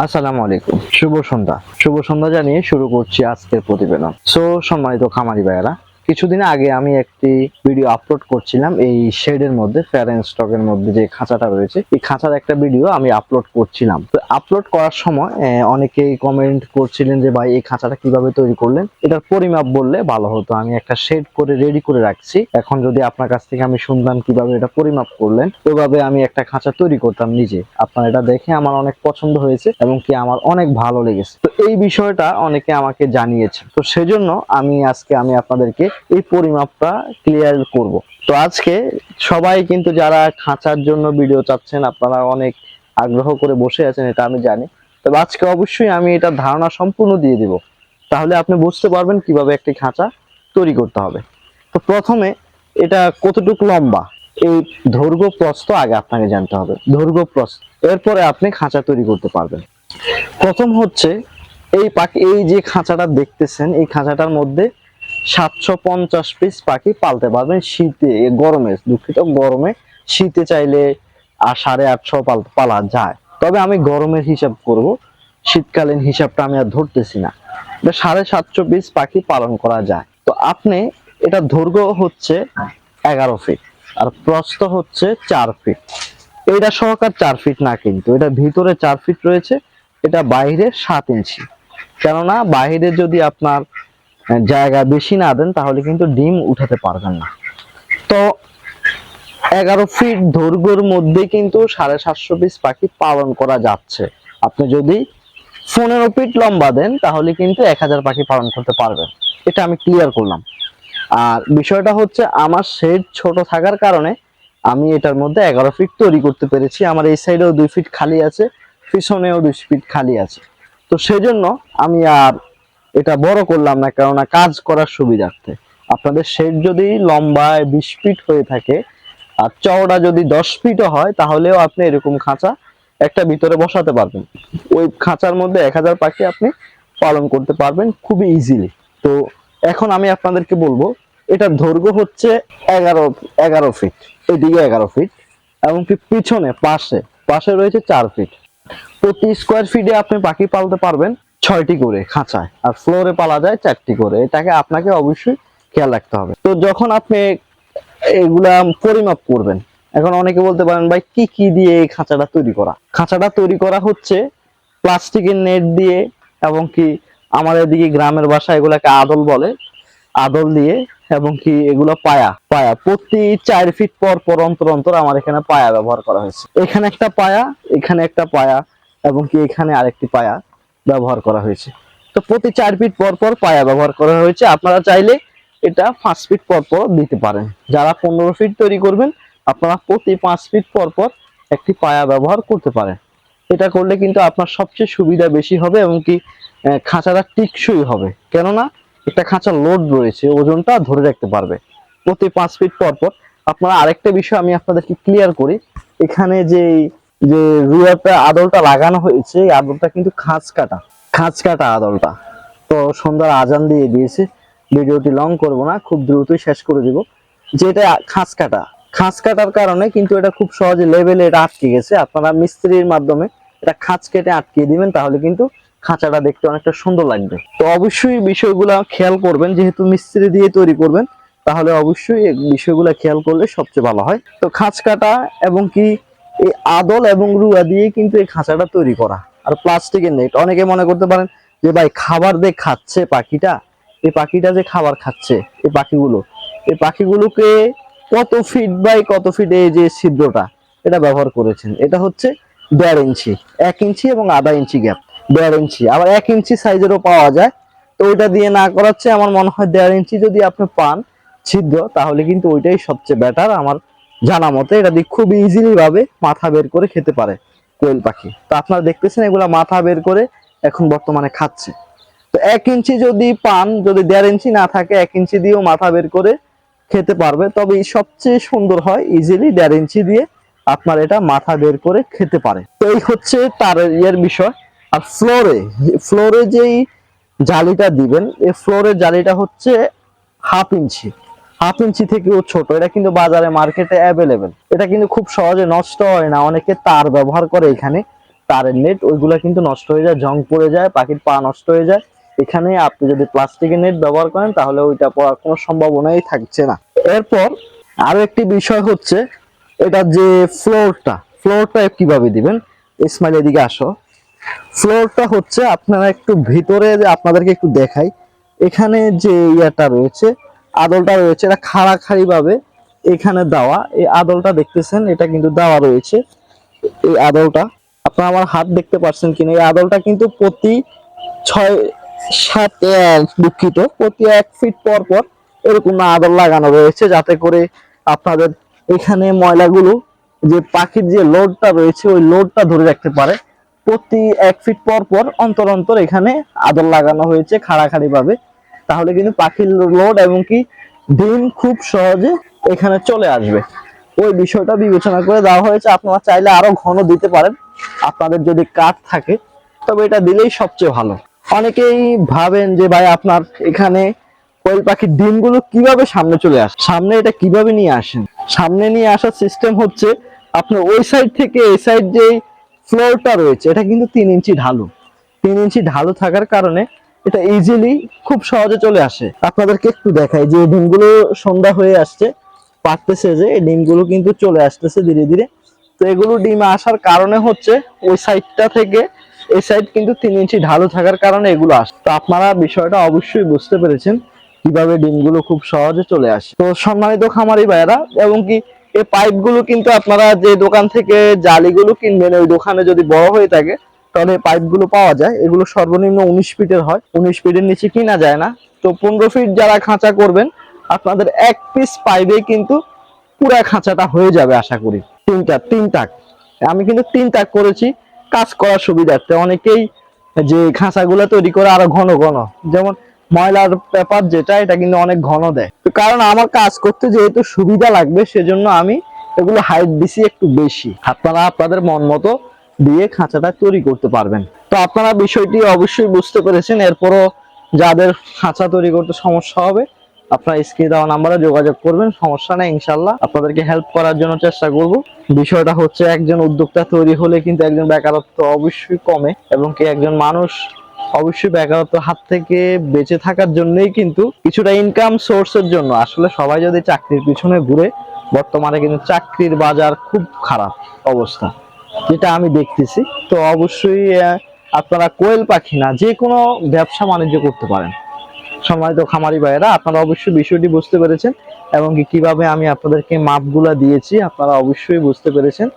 আসসালামু আলাইকুম, শুভ সন্ধ্যা জানিয়ে শুরু করছি আজকের প্রতিবেদন। সম্মানিত খামারি ভাইয়েরা, কিছুদিন আগে আমি একটি ভিডিও আপলোড করছিলাম এই শেডের মধ্যে, ফেয়ার এন্ড স্টকের মধ্যে যে খাঁচাটা রয়েছে, এই খাঁচার একটা ভিডিও আমি আপলোড করছিলাম। তো আপলোড করার সময় অনেকেই কমেন্ট করছিলেন যে ভাই এই খাঁচাটা কিভাবে তৈরি করলেন, এটার পরিমাপ বললে ভালো হতো। আমি একটা শেড করে রেডি করে রাখছি, এখন যদি আপনার কাছ থেকে আমি শুনতাম কিভাবে এটা পরিমাপ করলেন, ওইভাবে আমি একটা খাঁচা তৈরি করতাম নিজে। আপনার এটা দেখে আমার অনেক পছন্দ হয়েছে এবং কি আমার অনেক ভালো লেগেছে। তো এই বিষয়টা অনেকে আমাকে জানিয়েছে, তো সেজন্য আজকে আপনাদেরকে এই পরিমাপটা ক্লিয়ার করব। তো আজকে সবাই কিন্তু যারা খাঁচার জন্য ভিডিও চাচ্ছেন, আপনারা অনেক আগ্রহ করে বসে আছেন, এটা আমি জানি। তবে আজকে অবশ্যই আমি এটা ধারণা সম্পূর্ণ দিয়ে দিব, তাহলে আপনি বুঝতে পারবেন কিভাবে একটি খাঁচা তৈরি করতে হবে। তো প্রথমে এটা কতটুকু লম্বা, এই দৈর্ঘ্য প্রস্থ আগে আপনাকে জানতে হবে, দৈর্ঘ্য প্রস্থ, এরপরে আপনি খাঁচা তৈরি করতে পারবেন। প্রথম হচ্ছে এই যে খাঁচাটা দেখতেছেন, এই খাঁচাটার মধ্যে 750 পিস পাখি পালতে পারবেন শীতে, গরমে। শীতে চাইলে 850 পালা যায়, তবে আমি গরমের হিসাব করব, শীতকালীন হিসাবটা আমি আর ধরতেছি না। 750 পিস পাখি পালন করা যায়। তো আপনি এটা দৈর্ঘ্য হচ্ছে 11 ফিট আর প্রস্থ হচ্ছে 4 ফিট। এটা সহকার 4 ফিট না, কিন্তু এটা ভিতরে 4 ফিট রয়েছে, এটা বাইরে 7 ইঞ্চি। কেননা বাইরে যদি আপনার জায়গা বেশি না দেন, তাহলে কিন্তু ডিম উঠাতে পারবেন না। তো 11 ফিট দৈর্ঘ্যের মধ্যে কিন্তু 750 পিস পাখি পালন করা যাচ্ছে। আপনি যদি 15 ফিট লম্বা দেন, তাহলে কিন্তু 1000 পাখি পালন করতে পারবেন। এটা আমি ক্লিয়ার করলাম। আর বিষয়টা হচ্ছে, আমার শেড ছোট থাকার কারণে আমি এটার মধ্যে 11 ফিট তৈরি করতে পেরেছি। আমার এই সাইডেও 2 ফিট খালি আছে, পিছনেও 2 ফিট খালি আছে। তো সেজন্য আমি আর এটা বড় করলাম না, কেননা কাজ করার সুবিধার্থে। আপনাদের শেড যদি লম্বায় 20 ফিট হয়ে থাকে আর চওড়া যদি 10 ফিটও হয়, তাহলেও আপনি এরকম খাঁচা একটা ভিতরে বসাতে পারবেন। ওই খাঁচার মধ্যে 1000 পাখি আপনি পালন করতে পারবেন খুবই ইজিলি। তো এখন আমি আপনাদেরকে বলবো, এটার দৈর্ঘ্য হচ্ছে 11 ফিট, এদিকে 11 ফিট এবং কি পিছনে পাশে রয়েছে 4 ফিট। প্রতি স্কোয়ার ফিটে আপনি পাখি পালতে পারবেন 6টি করে খাঁচায়, আর ফ্লোরে পালা যায় 4টি করে। এটাকে আপনাকে অবশ্যই খেয়াল রাখতে হবে। তো যখন আপনি এগুলা পরিমাপ করবেন, এখন অনেকে বলতে পারেন ভাই কি কি দিয়ে এই খাঁচাটা তৈরি করা। খাঁচাটা তৈরি করা হচ্ছে প্লাস্টিকের নেট দিয়ে, এবং কি আমাদের দিকে গ্রামের ভাষায় এগুলাকে আদল বলে, আদল দিয়ে, এবং কি এগুলো পায়া প্রতি 4 ফিট পর পর অন্তর আমার এখানে পায়া ব্যবহার করা হয়েছে। এখানে একটা পায়া, এখানে একটা পায়া, এবং কি এখানে আরেকটি পায়া ব্যবহার করা হয়েছে। তো প্রতি 4 ফিট পর পর পায়া ব্যবহার করা হয়েছে। আপনারা চাইলে এটা 5 ফিট পর পর দিতে পারেন। যারা 15 ফিট তৈরি করবেন, আপনারা প্রতি 5 ফিট পর পর একটি পায়া ব্যবহার করতে পারেন। এটা করলে কিন্তু আপনার সবচেয়ে সুবিধা বেশি হবে, এবং কি খাঁচাটা টিকসই হবে। কেননা একটা খাঁচার লোড রয়েছে, ওজনটা ধরে রাখতে পারবে প্রতি 5 ফিট পর পর। আপনারা আরেকটা বিষয় আমি আপনাদেরকে ক্লিয়ার করি, এখানে যে রুয়াটা আদলটা লাগানো হয়েছে, এই আদলটা কিন্তু খাঁচ কাটা আদলটা। তো সন্ধ্যার আজান দিয়ে দিয়েছে, ভিডিওটি লং করব না, খুব দ্রুতই শেষ করে দিব। যেটা খাঁচ কাটার কারণে কিন্তু এটা খুব সহজে লেভেলে এটা আটকে গেছে। আপনারা মিস্ত্রির মাধ্যমে এটা খাঁচ কেটে আটকিয়ে দিবেন, তাহলে কিন্তু খাঁচাটা দেখতে অনেকটা সুন্দর লাগবে। তো অবশ্যই বিষয়গুলো খেয়াল করবেন, যেহেতু মিস্ত্রি দিয়ে তৈরি করবেন, তাহলে অবশ্যই এই বিষয়গুলো খেয়াল করলে সবচেয়ে ভালো হয়। তো খাঁচ কাটা এবং কি এই আদল এবং রুয়া দিয়ে কিন্তু এই খাঁচাটা তৈরি করা। আর প্লাস্টিকের নেট, অনেকে মনে করতে পারেন যে ভাই খাবার দিয়ে খাচ্ছে পাখিটা, এই পাখিটা যে খাবার খাচ্ছে, এই পাখিগুলোকে কত ফিট বাই কত ফিট এই যে ছিদ্রটা এটা ব্যবহার করেছেন, এটা হচ্ছে 1.5 ইঞ্চি, 1 ইঞ্চি এবং আধা ইঞ্চি গ্যাপ, 1.5 ইঞ্চি, আবার 1 ইঞ্চি সাইজেরও পাওয়া যায়। তো ওইটা দিয়ে না করাচ্ছে আমার মনে হয় 1.5 ইঞ্চি যদি আপনি পান ছিদ্র, তাহলে কিন্তু ওইটাই সবচেয়ে বেটার। আমার জানা মতে এটা দিয়ে খুব ইজিলি ভাবে মাথা বের করে খেতে পারে কোয়েল পাখি। তো আপনারা দেখতেছেন এগুলা মাথা বের করে এখন বর্তমানে খাচ্ছে। তো 1 ইঞ্চি যদি পান, যদি 1.5 ইঞ্চি না থাকে, 1 ইঞ্চি দিয়েও মাথা বের করে খেতে পারবে। তবে সবচেয়ে সুন্দর হয় ইজিলি 1.5 ইঞ্চি দিয়ে আপনার এটা মাথা বের করে খেতে পারে। তো এই হচ্ছে তার বিষয়। আর ফ্লোরে যেই জালিটা দিবেন, এই ফ্লোরের জালিটা হচ্ছে 1/2 ইঞ্চি থেকেও ছোট। এটা কিন্তু বাজারে মার্কেটে অ্যাভেলেবেল। এটা কিন্তু খুব সহজে নষ্ট হয় না, অনেকে তার ব্যবহার করে এখানে। তারের নেট, ওইগুলা কিন্তু নষ্ট হয়ে যায়, জং পড়ে যায়, পাখির পা নষ্ট হয়ে যায়। এখানে আপনি যদি প্লাস্টিকের নেট ব্যবহার করেন তাহলে ওইটা পড়ার কোনো সম্ভাবনাই থাকছে না। এরপর আরো একটি বিষয় হচ্ছে এটা যে ফ্লোরটা কিভাবে দিবেন। ইসমাইল এদিকে আসো। ফ্লোরটা হচ্ছে আপনারা একটু ভিতরে, আপনাদেরকে একটু দেখাই, এখানে যে ইয়াটা রয়েছে, আদলটা রয়েছে, এটা খাড়াখাড়ি ভাবে এখানে দেওয়া। এই আদলটা দেখতেছেন, এটা কিন্তু দেওয়া রয়েছে। এই আদলটা আপনারা আমার হাত দেখতে পাচ্ছেন কিনা, এই আদলটা কিন্তু প্রতি 6-7 দুঃখিত, প্রতি 1 ফিট পর পর এরকম আদল লাগানো রয়েছে, যাতে করে আপনাদের এখানে ময়লাগুলো, যে পাখির যে লোডটা রয়েছে ওই লোডটা ধরে রাখতে পারে। প্রতি 1 ফিট পর পর অন্তর অন্তর এখানে আদল লাগানো হয়েছে খাড়াখাড়ি ভাবে, তাহলে কিন্তু পাখির লোড এবং কি ডিম খুব সহজে এখানে চলে আসবে। ওই বিষয়টা বিবেচনা করে দেওয়া হয়েছে। আপনারা চাইলে আরো ঘন দিতে পারেন, আপনাদের যদি কাঠ থাকে, তবে এটা দিলেই সবচেয়ে ভালো। অনেকেই ভাবেন যে ভাই আপনার এখানে কোয়েল পাখির ডিমগুলো কিভাবে সামনে চলে আসে, সামনে এটা কিভাবে নিয়ে আসেন। সামনে নিয়ে আসার সিস্টেম হচ্ছে আপনার ওই সাইড থেকে এই সাইড যে ফ্লোরটা রয়েছে এটা কিন্তু 3 ইঞ্চি ঢালু। 3 ইঞ্চি ঢালু থাকার কারণে এটা ইজিলি খুব সহজে চলে আসে। আপনাদেরকে একটু দেখাই যে ডিমগুলো সন্ধ্যা হয়ে আসছে, পাকতেছে, যে এই ডিমগুলো কিন্তু চলে আসতেছে ধীরে ধীরে। তো এগুলো ডিম আসার কারণে হচ্ছে ওই সাইডটা থেকে এই সাইড কিন্তু 3 ইঞ্চি ঢালু থাকার কারণে এগুলো আসে। তো আপনারা বিষয়টা অবশ্যই বুঝতে পেরেছেন কিভাবে ডিমগুলো খুব সহজে চলে আসে। তো সম্মানিত খামারি ভাইয়েরা, এবং কি এই পাইপগুলো কিন্তু আপনারা যে দোকান থেকে জালিগুলো কিনবেন ওই দোকানে যদি বড় হয়ে থাকে তাহলে পাইপগুলো পাওয়া যায়। এগুলো সর্বনিম্ন 19 ফিটের হয়, 19 ফিটের নিচে কিনা যায় না। তো 15 ফিট যারা খাঁচা করবেন আপনাদের 1 পিস পাইপে কিন্তু পুরা খাঁচাটা হয়ে যাবে আশা করি। তিন তাক আমি কিন্তু 3 তাক করেছি কাজ করার সুবিধার্থে। অনেকেই যে খাঁচাগুলো তৈরি করে আরো ঘন ঘন, যেমন ময়লার পেপার যেটা, এটা কিন্তু অনেক ঘন দেয়। তো কারণ আমার কাজ করতে যেহেতু সুবিধা লাগবে সেজন্য আমি এগুলো হাইট দিছি একটু বেশি। আপনারা আপনাদের মন মতো দিয়ে খাঁচাটা তৈরি করতে পারবেন। তো আপনারা বিষয়টি অবশ্যই বুঝতে পেরেছেন। এরপরও যাদের খাঁচা তৈরি করতে সমস্যা হবে আপনারা স্ক্রিনে দেওয়া নাম্বারে যোগাযোগ করবেন, সমস্যা নেই, ইনশাল্লাহ আপনাদেরকে হেল্প করার জন্য চেষ্টা করব। বিষয়টা হচ্ছে একজন উদ্যোক্তা তৈরি হলে কিন্তু একজন বেকারত্ব অবশ্যই কমে, এবং কি একজন মানুষ অবশ্যই বেকারত্ব হাত থেকে বেঁচে থাকার জন্যই কিন্তু কিছুটা ইনকাম সোর্সের জন্য। আসলে সবাই যদি চাকরির পিছনে ঘুরে, বর্তমানে কিন্তু চাকরির বাজার খুব খারাপ অবস্থা, যেটা আমি দেখতেছি। তো অবশ্যই আপনারা কোয়েল পাখি না যে কোনো ব্যবসা বাণিজ্য করতে পারেন। সম্মানিত খামারি ভাইয়েরা, আপনারা অবশ্যই বিষয়টি বুঝতে পেরেছেন, এবং কিভাবে আমি আপনাদেরকে মাপগুলা দিয়েছি আপনারা অবশ্যই বুঝতে পেরেছেন।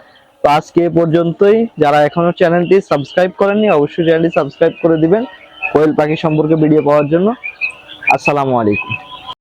তো আজকে এ পর্যন্তই। যারা এখনো চ্যানেলটি সাবস্ক্রাইব করেননি অবশ্যই চ্যানেলটি সাবস্ক্রাইব করে দিবেন কোয়েল পাখি সম্পর্কে ভিডিও পাওয়ার জন্য। আসসালামু আলাইকুম।